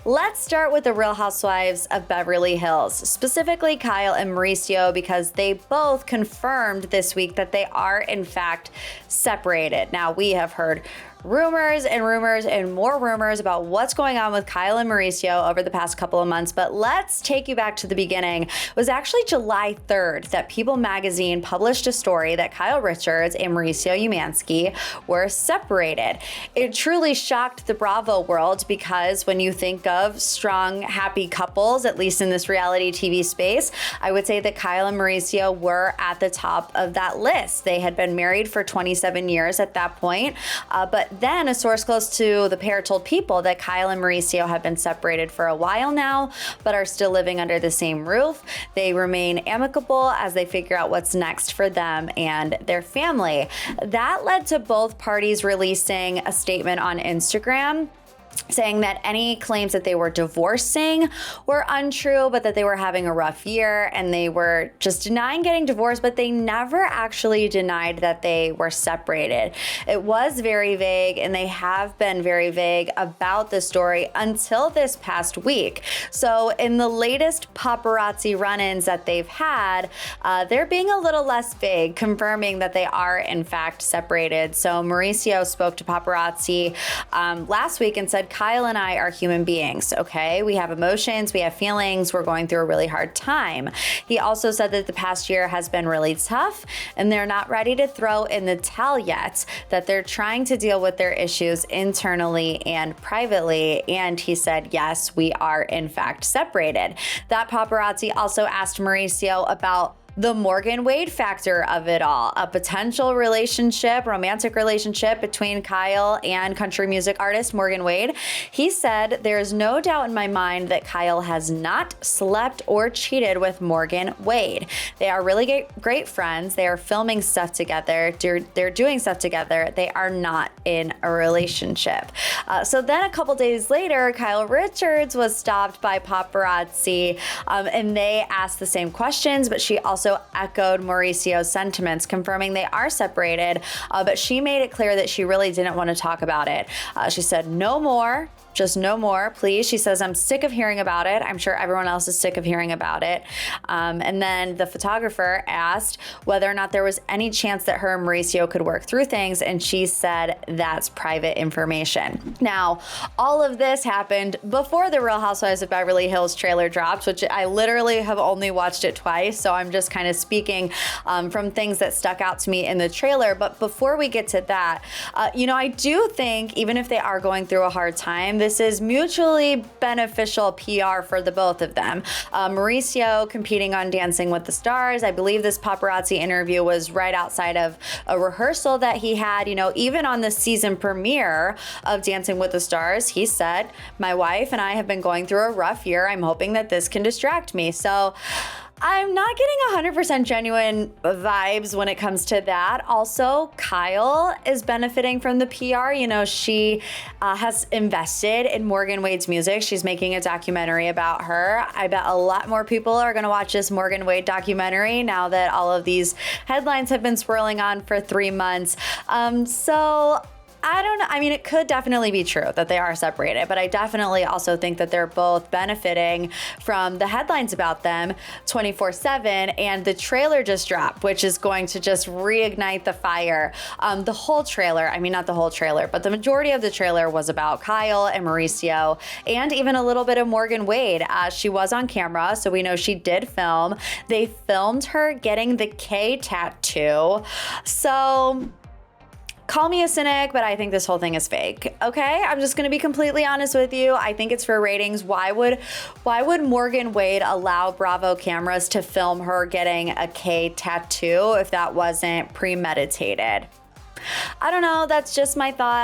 Let's start with the Real Housewives of Beverly Hills, specifically Kyle and Mauricio, because they both confirmed this week that they are in fact separated. Now, we have heard rumors and more rumors about what's going on with Kyle and Mauricio over the past couple of months, but let's take you back to the beginning. It was actually July 3rd that People magazine published a story that Kyle Richards and Mauricio Umansky were separated. It truly shocked the Bravo world because when you think of strong, happy couples, at least in this reality TV space, I would say that Kyle and Mauricio were at the top of that list. They had been married for 27 years at that point, but then a source close to the pair told People that Kyle and Mauricio have been separated for a while now, but are still living under the same roof. They remain amicable as they figure out what's next for them and their family. That led to both parties releasing a statement on Instagram saying that any claims that they were divorcing were untrue, but that they were having a rough year and they were just denying getting divorced, but they never actually denied that they were separated. It was very vague, and they have been very vague about the story until this past week. So in the latest paparazzi run-ins that they've had, they're being a little less vague, confirming that they are in fact separated. So Mauricio spoke to paparazzi last week and said, Kyle and I are human beings, okay? We have emotions, we have feelings, we're going through a really hard time. He also said that the past year has been really tough and they're not ready to throw in the towel yet, that they're trying to deal with their issues internally and privately. And he said, yes, we are in fact separated. That paparazzi also asked Mauricio about the Morgan Wade factor of it all, a potential relationship, romantic relationship between Kyle and country music artist Morgan Wade. He said, there's no doubt in my mind that Kyle has not slept or cheated with Morgan Wade. They are really great friends. They are filming stuff together. They're doing stuff together. They are not in a relationship. So then a couple days later, Kyle Richards was stopped by paparazzi and they asked the same questions, but she also echoed Mauricio's sentiments, confirming they are separated, but she made it clear that she really didn't want to talk about it. She said, no more. Just no more, please. She says, I'm sick of hearing about it. I'm sure everyone else is sick of hearing about it. And then the photographer asked whether or not there was any chance that her and Mauricio could work through things. And she said, that's private information. Now, all of this happened before the Real Housewives of Beverly Hills trailer dropped, which I literally have only watched it twice. So I'm just kind of speaking from things that stuck out to me in the trailer. But before we get to that, I do think even if they are going through a hard time, this is mutually beneficial PR for the both of them. Mauricio competing on Dancing with the Stars. I believe this paparazzi interview was right outside of a rehearsal that he had. Even on the season premiere of Dancing with the Stars, he said, my wife and I have been going through a rough year. I'm hoping that this can distract me. So I'm not getting 100% genuine vibes when it comes to that. Also, Kyle is benefiting from the PR. She has invested in Morgan Wade's music. She's making a documentary about her. I bet a lot more people are going to watch this Morgan Wade documentary now that all of these headlines have been swirling on for 3 months. So I don't know. I mean, it could definitely be true that they are separated, but I definitely also think that they're both benefiting from the headlines about them 24/7, and the trailer just dropped, which is going to just reignite the fire. The whole trailer, I mean, not the whole trailer, but the majority of the trailer was about Kyle and Mauricio, and even a little bit of Morgan Wade. She was on camera, so we know she did film. They filmed her getting the K tattoo. So call me a cynic, but I think this whole thing is fake. Okay, I'm just gonna be completely honest with you. I think it's for ratings. Why would Morgan Wade allow Bravo cameras to film her getting a K tattoo if that wasn't premeditated? I don't know. That's just my thought.